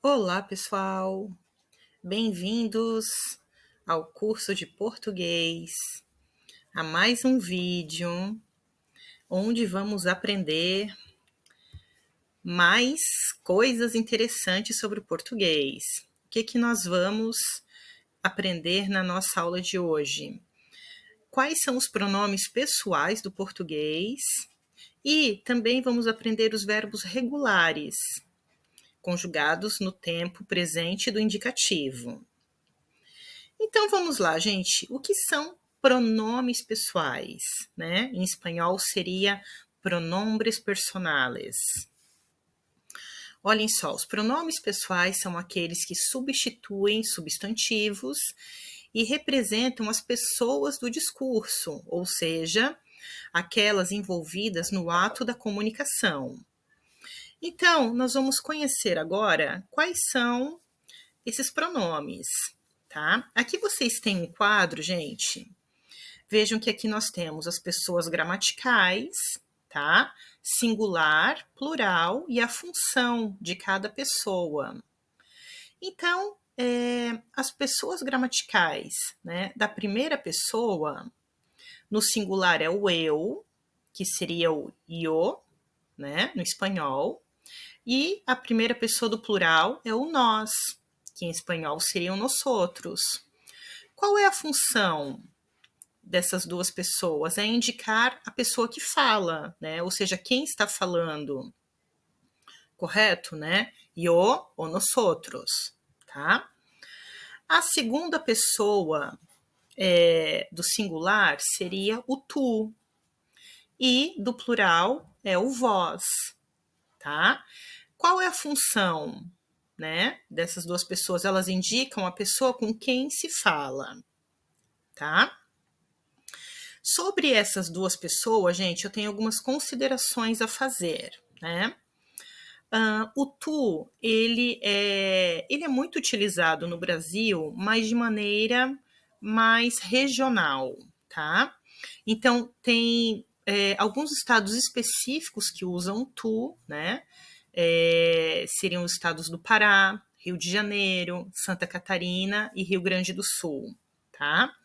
Olá, pessoal! Bem-vindos ao curso de português, a mais um vídeo onde vamos aprender mais coisas interessantes sobre o português. O que nós vamos aprender na nossa aula de hoje? Quais são os pronomes pessoais do português? E também vamos aprender os verbos regulares, conjugados no tempo presente do indicativo. Então vamos lá, gente. O que são pronomes pessoais, né? Em espanhol seria pronombres personales. Olhem só, os pronomes pessoais são aqueles que substituem substantivos e representam as pessoas do discurso, ou seja, aquelas envolvidas no ato da comunicação. Então, nós vamos conhecer agora quais são esses pronomes, tá? Aqui vocês têm um quadro, gente. Vejam que aqui nós temos as pessoas gramaticais, tá? Singular, plural e a função de cada pessoa. Então, as pessoas gramaticais, né, da primeira pessoa, no singular é o eu, que seria o yo, né, no espanhol, e a primeira pessoa do plural é o nós, que em espanhol seriam nosotros. Qual é a função dessas duas pessoas? É indicar a pessoa que fala, né? Ou seja, quem está falando. Correto, né? Yo ou nosotros, tá? A segunda pessoa do singular seria o tu. E do plural é o vós, tá? Qual é a função, né, dessas duas pessoas? Elas indicam a pessoa com quem se fala, tá? Sobre essas duas pessoas, gente, eu tenho algumas considerações a fazer, né? O tu, ele é muito utilizado no Brasil, mas de maneira mais regional, tá? Então, tem alguns estados específicos que usam tu, né? Seriam os estados do Pará, Rio de Janeiro, Santa Catarina e Rio Grande do Sul, tá?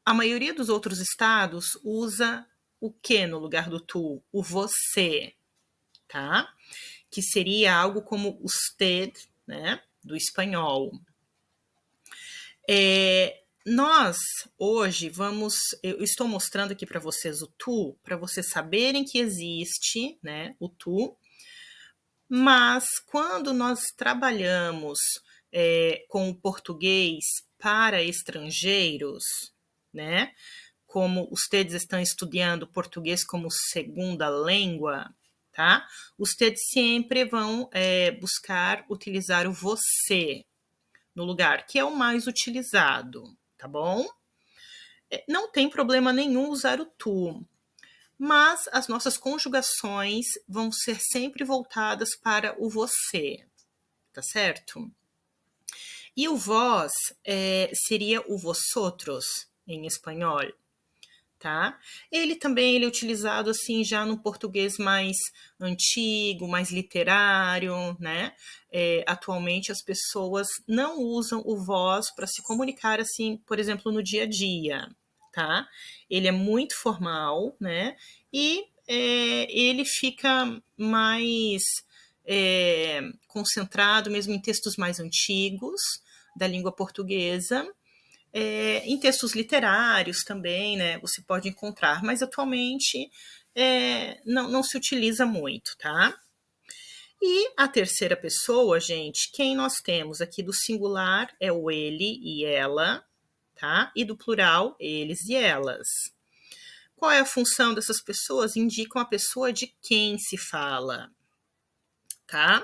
A maioria dos outros estados usa o que no lugar do tu? O você, tá? Que seria algo como usted, né? Do espanhol. Nós, hoje, eu estou mostrando aqui para vocês o tu, para vocês saberem que existe, né, o tu, mas quando nós trabalhamos com o português para estrangeiros, né, como vocês estão estudando português como segunda língua, tá? Vocês sempre vão buscar utilizar o você no lugar, que é o mais utilizado, tá bom? Não tem problema nenhum usar o tu, mas as nossas conjugações vão ser sempre voltadas para o você, tá certo? E o vós seria o vosotros em espanhol, tá? Ele é utilizado assim já no português mais antigo, mais literário, né? Atualmente as pessoas não usam o vós para se comunicar assim, por exemplo, no dia a dia, tá? Ele é muito formal, né? E ele fica mais concentrado mesmo em textos mais antigos da língua portuguesa. Em textos literários também, né, você pode encontrar, mas atualmente não se utiliza muito, tá? E a terceira pessoa, gente, quem nós temos aqui do singular é o ele e ela, tá? E do plural, eles e elas. Qual é a função dessas pessoas? Indicam a pessoa de quem se fala, tá?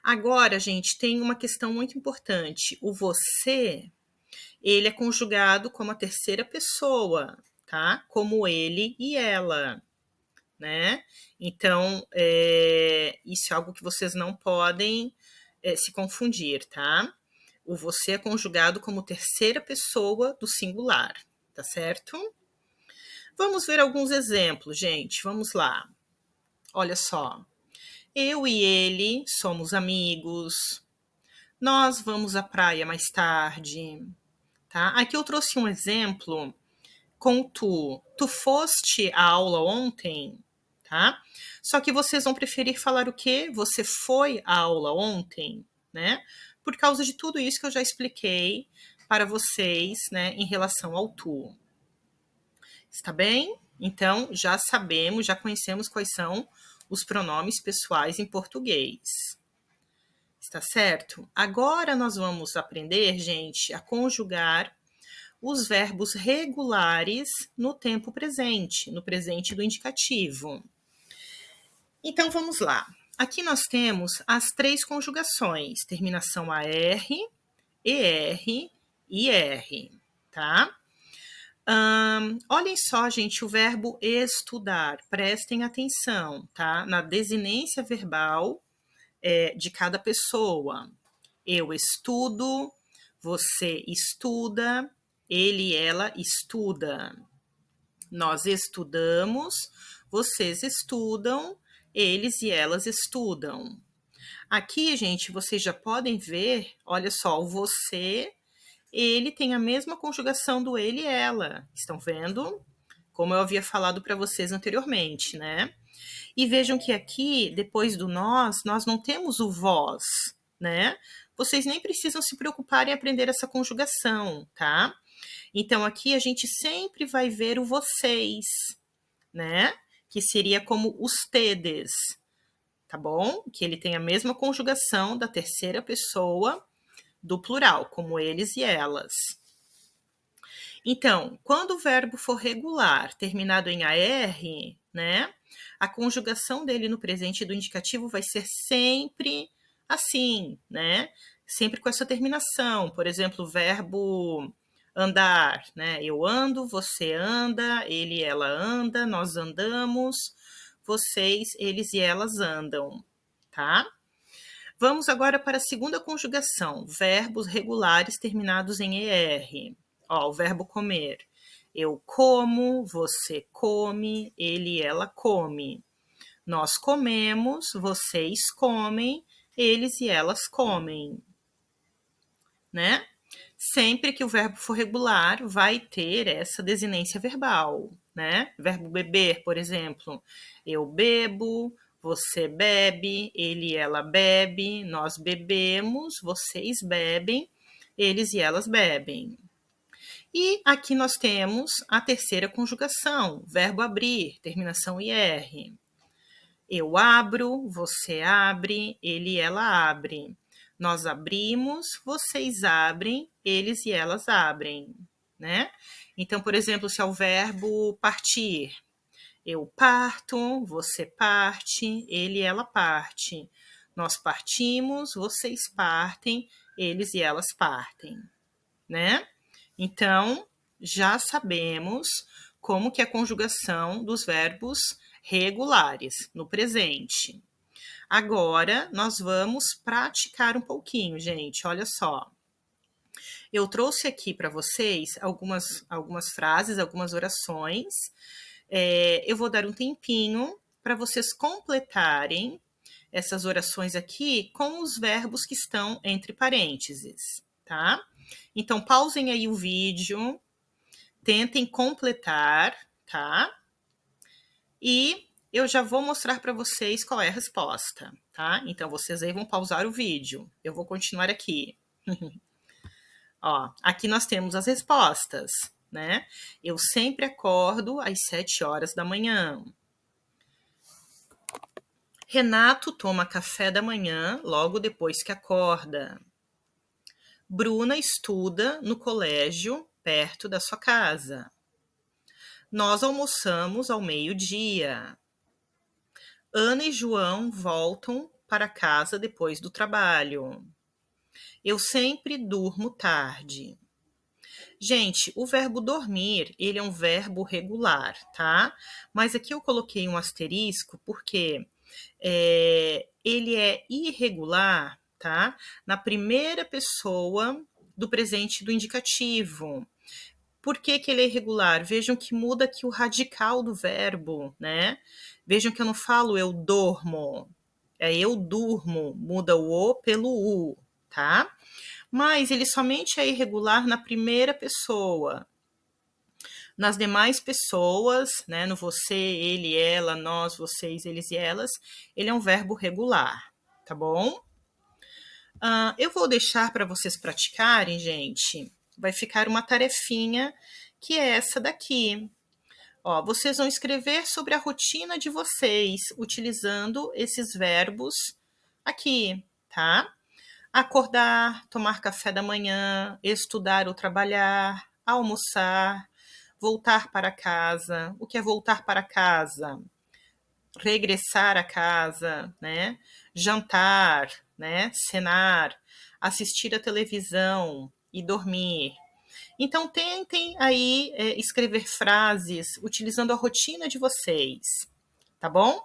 Agora, gente, tem uma questão muito importante. O você, ele é conjugado como a terceira pessoa, tá? Como ele e ela, né? Então, isso é algo que vocês não podem se confundir, tá? O você é conjugado como terceira pessoa do singular, tá certo? Vamos ver alguns exemplos, gente. Vamos lá. Olha só. Eu e ele somos amigos. Nós vamos à praia mais tarde, tá? Aqui eu trouxe um exemplo com tu. Tu foste à aula ontem, tá? Só que vocês vão preferir falar o quê? Você foi à aula ontem, né? Por causa de tudo isso que eu já expliquei para vocês, né, em relação ao tu. Está bem? Então, já sabemos, já conhecemos quais são os pronomes pessoais em português. Está certo? Agora nós vamos aprender, gente, a conjugar os verbos regulares no tempo presente, no presente do indicativo. Então vamos lá. Aqui nós temos as 3 conjugações: terminação AR, ER e R, tá? Olhem só, gente, o verbo estudar. Prestem atenção, tá? Na desinência verbal de cada pessoa. Eu estudo, você estuda, ele e ela estuda. Nós estudamos, vocês estudam, eles e elas estudam. Aqui, gente, vocês já podem ver, olha só, o você, ele tem a mesma conjugação do ele e ela. Estão vendo? Como eu havia falado para vocês anteriormente, né? E vejam que aqui, depois do nós não temos o vós, né? Vocês nem precisam se preocupar em aprender essa conjugação, tá? Então, aqui a gente sempre vai ver o vocês, né? Que seria como os tedes, tá bom? Que ele tem a mesma conjugação da terceira pessoa do plural, como eles e elas. Então, quando o verbo for regular, terminado em AR, né? A conjugação dele no presente do indicativo vai ser sempre assim, né? Sempre com essa terminação. Por exemplo, o verbo andar, né? Eu ando, você anda, ele e ela anda, nós andamos, vocês, eles e elas andam, tá? Vamos agora para a segunda conjugação, verbos regulares terminados em ER. Ó, o verbo comer. Eu como, você come, ele e ela come. Nós comemos, vocês comem, eles e elas comem, né? Sempre que o verbo for regular, vai ter essa desinência verbal, né? Verbo beber, por exemplo. Eu bebo, você bebe, ele e ela bebe, nós bebemos, vocês bebem, eles e elas bebem. E aqui nós temos a terceira conjugação, verbo abrir, terminação IR. Eu abro, você abre, ele e ela abre. Nós abrimos, vocês abrem, eles e elas abrem, né? Então, por exemplo, se é o verbo partir, eu parto, você parte, ele e ela parte. Nós partimos, vocês partem, eles e elas partem, né? Então, já sabemos como que é a conjugação dos verbos regulares no presente. Agora, nós vamos praticar um pouquinho, gente. Olha só. Eu trouxe aqui para vocês algumas frases, algumas orações. Eu vou dar um tempinho para vocês completarem essas orações aqui com os verbos que estão entre parênteses, tá? Então, pausem aí o vídeo, tentem completar, tá? E eu já vou mostrar para vocês qual é a resposta, tá? Então, vocês aí vão pausar o vídeo. Eu vou continuar aqui. Ó, aqui nós temos as respostas, né? Eu sempre acordo às 7 horas da manhã. Renato toma café da manhã logo depois que acorda. Bruna estuda no colégio perto da sua casa. Nós almoçamos ao meio-dia. Ana e João voltam para casa depois do trabalho. Eu sempre durmo tarde. Gente, o verbo dormir, ele é um verbo regular, tá? Mas aqui eu coloquei um asterisco porque ele é irregular, tá? Na primeira pessoa do presente do indicativo. Por que ele é irregular? Vejam que muda aqui o radical do verbo, né? Vejam que eu não falo eu dormo. é eu durmo, muda o O pelo U, tá? Mas ele somente é irregular na primeira pessoa. Nas demais pessoas, né, no você, ele, ela, nós, vocês, eles e elas, ele é um verbo regular, tá bom? Eu vou deixar para vocês praticarem, gente. Vai ficar uma tarefinha que é essa daqui. Ó, vocês vão escrever sobre a rotina de vocês, utilizando esses verbos aqui, tá? Acordar, tomar café da manhã, estudar ou trabalhar, almoçar, voltar para casa. O que é voltar para casa? Regressar a casa, né? Jantar, né? Cenar, assistir a televisão e dormir. Então, tentem aí escrever frases utilizando a rotina de vocês, tá bom?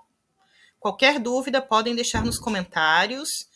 Qualquer dúvida, podem deixar nos comentários